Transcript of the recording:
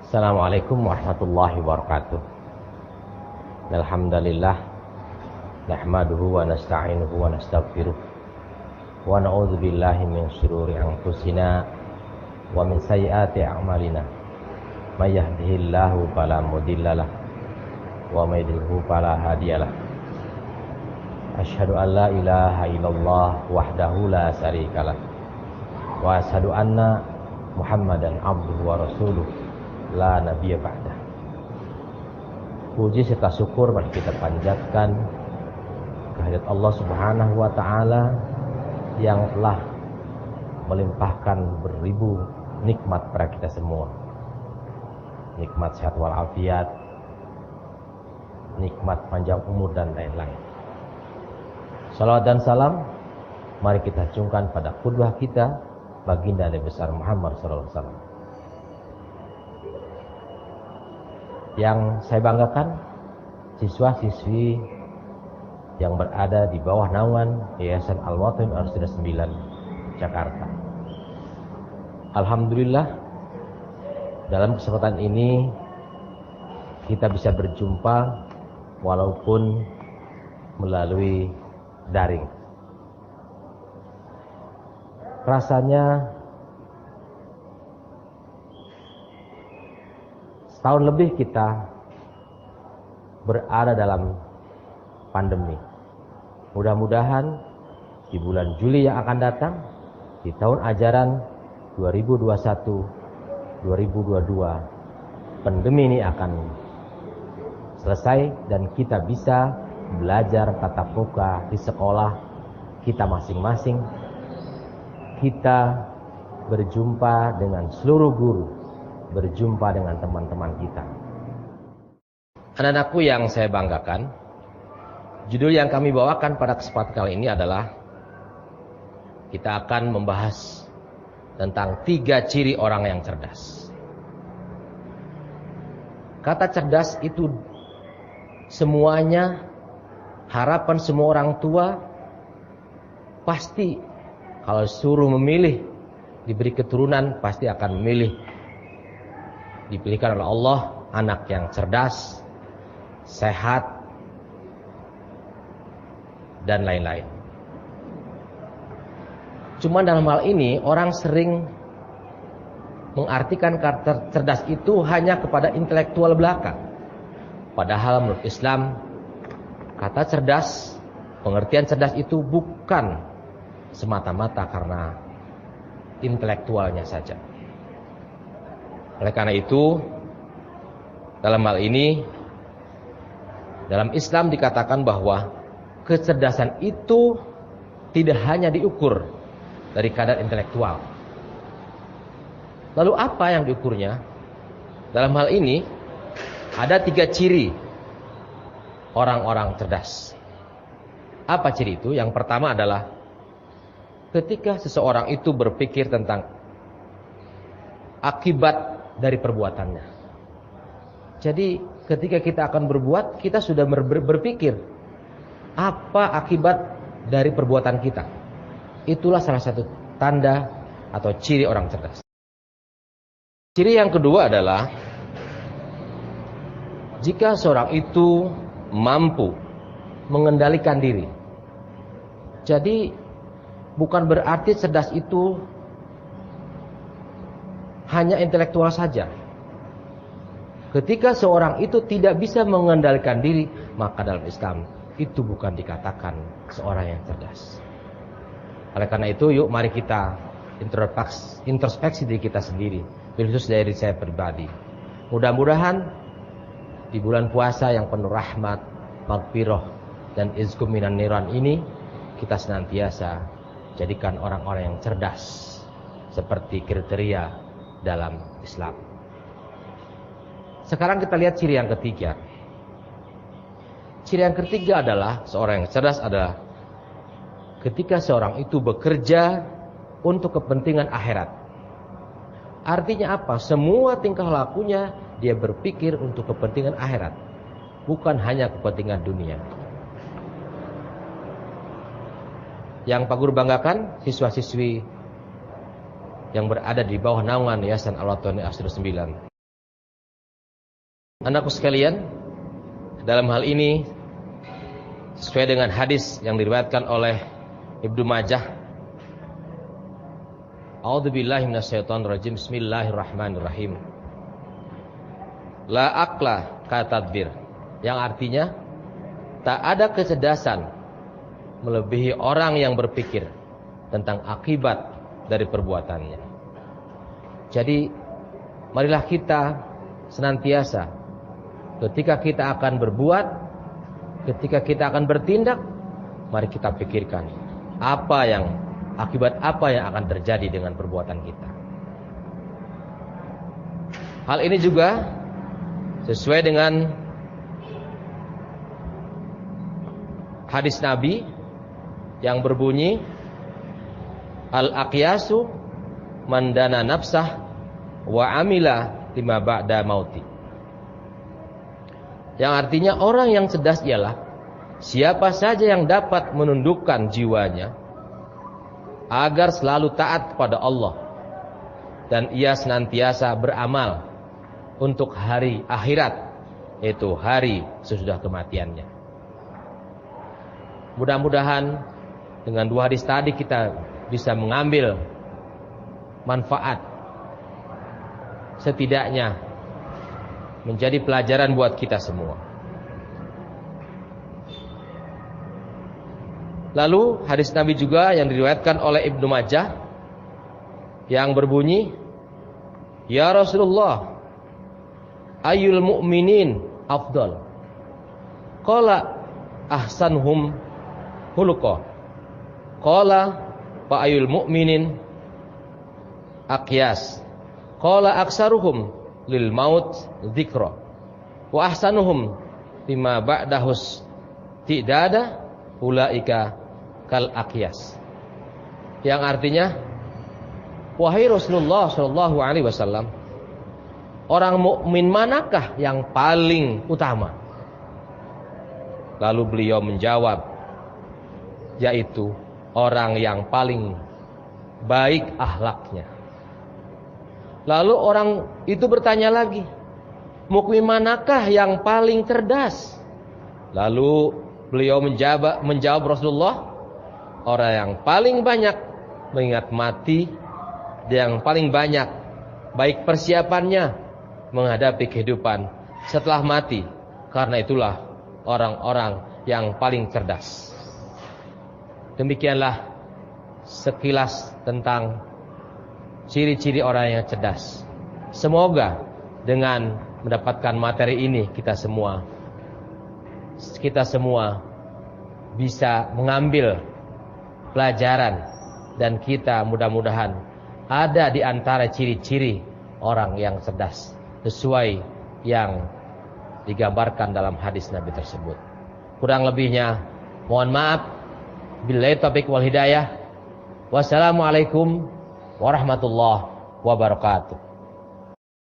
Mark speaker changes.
Speaker 1: Assalamualaikum warahmatullahi wabarakatuh. Alhamdulillah nahmaduhu wa nasta'inuhu wa nastaghfiruh wa na'udzu billahi min shururi anfusina wa min sayyiati a'malina. May yahdihillahu fala mudhillalah wa may yudhlilhu fala hadiyalah. Asyhadu an la ilaha illallah wahdahu la syarikalah wa asyhadu anna Muhammadan abduhu wa rasuluh la nabiyya ba'da. Puji serta syukur mari kita panjatkan kehadirat Allah Subhanahu wa taala yang telah melimpahkan beribu nikmat pada kita semua. Nikmat sehat walafiat, nikmat panjang umur dan lain-lain. Salawat dan salam mari kita acungkan pada qudwah kita, baginda Nabi besar Muhammad sallallahu alaihi wasallam. Yang saya banggakan, siswa-siswi yang berada di bawah naungan Yayasan Al-Mawatun Al-Sida 9 Jakarta. Alhamdulillah, dalam kesempatan ini kita bisa berjumpa walaupun melalui daring. Rasanya setahun lebih kita berada dalam pandemi. Mudah-mudahan di bulan Juli yang akan datang, di tahun ajaran 2021-2022, pandemi ini akan selesai dan kita bisa belajar tatap muka di sekolah kita masing-masing. Kita berjumpa dengan seluruh guru, berjumpa dengan teman-teman kita. Anak-anakku yang saya banggakan, judul yang kami bawakan pada kesempatan kali ini adalah kita akan membahas tentang 3 ciri orang yang cerdas. Kata cerdas itu semuanya harapan semua orang tua. Pasti kalau suruh memilih, diberi keturunan, pasti akan memilih, dipilihkan oleh Allah anak yang cerdas, sehat, dan lain-lain. Cuma dalam hal ini orang sering mengartikan kata cerdas itu hanya kepada intelektual belaka. Padahal menurut Islam, kata cerdas, pengertian cerdas itu bukan semata-mata karena intelektualnya saja. Oleh karena itu, dalam hal ini, dalam Islam dikatakan bahwa kecerdasan itu tidak hanya diukur dari kadar intelektual. Lalu apa yang diukurnya? Dalam hal ini, ada 3 ciri orang-orang cerdas. Apa ciri itu? Yang pertama adalah ketika seseorang itu berpikir tentang akibat dari perbuatannya. Jadi ketika kita akan berbuat, kita sudah berpikir apa akibat dari perbuatan kita. Itulah salah satu tanda atau ciri orang cerdas. Ciri yang kedua adalah jika seorang itu mampu mengendalikan diri. Jadi bukan berarti cerdas itu hanya intelektual saja. Ketika seorang itu tidak bisa mengendalikan diri, maka dalam Islam itu bukan dikatakan seorang yang cerdas. Oleh karena itu, yuk mari kita introspeksi diri kita sendiri, khusus dari saya pribadi. Mudah-mudahan di bulan puasa yang penuh rahmat, maghfirah, dan izkum minan niran ini, kita senantiasa jadikan orang-orang yang cerdas seperti kriteria dalam Islam. Sekarang kita lihat ciri yang ketiga. Ciri yang ketiga adalah seorang yang cerdas adalah ketika seorang itu bekerja untuk kepentingan akhirat. Artinya apa? Semua tingkah lakunya dia berpikir untuk kepentingan akhirat, bukan hanya kepentingan dunia. Yang Pak Guru banggakan, siswa-siswi yang berada di bawah naungan Yayasan Al-Mawatun Al-Sida 9 Anakku sekalian, dalam hal ini sesuai dengan hadis yang diriwayatkan oleh Ibnu Majah. A'udzubillahi minasyaitonirrajim. Bismillahirrahmanirrahim. La aqla katadbir, yang artinya tak ada kecerdasan melebihi orang yang berpikir tentang akibat dari perbuatannya. Jadi marilah kita senantiasa ketika kita akan berbuat, ketika kita akan bertindak, mari kita pikirkan akibat apa yang akan terjadi dengan perbuatan kita. Hal ini juga sesuai dengan hadis Nabi yang berbunyi, Al-aqyasu man dana nafsah wa amila lima ba'da mauti. Yang artinya orang yang cerdas ialah siapa saja yang dapat menundukkan jiwanya agar selalu taat kepada Allah, dan ia senantiasa beramal untuk hari akhirat, yaitu hari sesudah kematiannya. Mudah-mudahan dengan dua hadis tadi kita bisa mengambil manfaat, setidaknya menjadi pelajaran buat kita semua. Lalu hadis Nabi juga yang diriwayatkan oleh Ibnu Majah yang berbunyi, Ya Rasulullah, ayyul mu'minin afdal? Qala ahsanhum khuluqa. Qala fa ayyul mu'minin aqyas. Qala aksaruhum lil maut dzikra wa ahsanuhum lima ba'dahus tidada ulaika kal aqyas. Yang artinya, wahai Rasulullah sallallahu alaihi wasallam, orang mukmin manakah yang paling utama? Lalu beliau menjawab, yaitu orang yang paling baik akhlaknya. Lalu orang itu bertanya lagi, mukmin manakah yang paling cerdas? Lalu beliau menjawab Rasulullah, orang yang paling banyak mengingat mati, yang paling banyak baik persiapannya menghadapi kehidupan setelah mati. Karena itulah orang-orang yang paling cerdas. Demikianlah sekilas tentang ciri-ciri orang yang cerdas. Semoga dengan mendapatkan materi ini kita semua bisa mengambil pelajaran, dan kita mudah-mudahan ada di antara ciri-ciri orang yang cerdas sesuai yang digambarkan dalam hadis Nabi tersebut. Kurang lebihnya mohon maaf. Billahi taufiq wal hidayah. Wassalamualaikum warahmatullahi wabarakatuh.